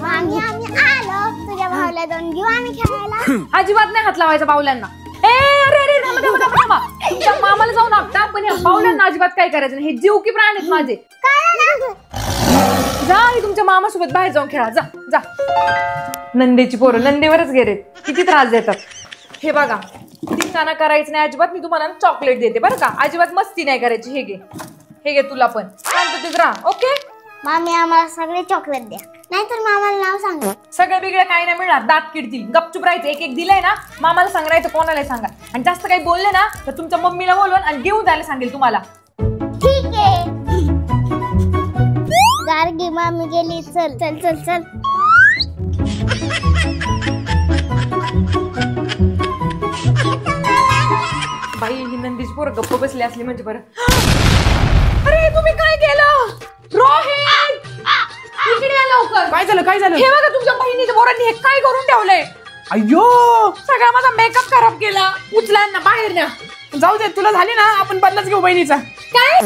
मामी आम्ही आलो तुझ्या भाऊला जाऊन घेऊ आम्ही खेळायला. अजिबात नाही हात लावायचा बाहुल्यांना. अरे अरे थांबा. तुमच्या मामाला जाऊन आपटा पण ह्या बाहुल्यांना अजिबात काय करायचं नाही. हे जीव की प्राण आहेत माझे. जा तुमच्या मामासोबत बाहेर जाऊन खेळा. जा जा. नंदेची पोरं नंदेवरच गेलेत. किती त्रास देतात. हे बघा धिंगाणा करायचं नाही अजिबात. मी तुम्हाला चॉकलेट देते बरं का. अजिबात मस्ती नाही करायची. हे घे तुला पण. शांततेत राहा. ओके मामी आम्हाला सगळे चॉकलेट द्या नाहीतर मामाला नाव सांगा. सगळं बिगडं काही नाही मिळणार. दात किडतील. गपचूप राहायचं. एक एक दिलंय ना मामाला सांगायचं कोणाला सांगा. आणि जास्त काही बोलले ना तर तुमच्या मम्मीला बोलवून आणि घेऊन जायला सांगेल तुम्हाला. ठीक आहे. गार्गी मामी गेली. चल चल चल चल. बाई ही नंदीची पोरं गप्प बसली असली म्हणजे बरं. अरे तुम्ही काय केलं रोहित. इकडे या लवकर. काय झालं काय झालं? हे बघा तुमच्या बहिणीच्या पोरांनी हे काय करून ठेवलंय. अय्यो सगळा माझा मेकअप खराब केला. उचला ना बाहेर न्या. जाऊ दे तुला झाली ना आपण बदलाच घेऊ बहिणीचा. काय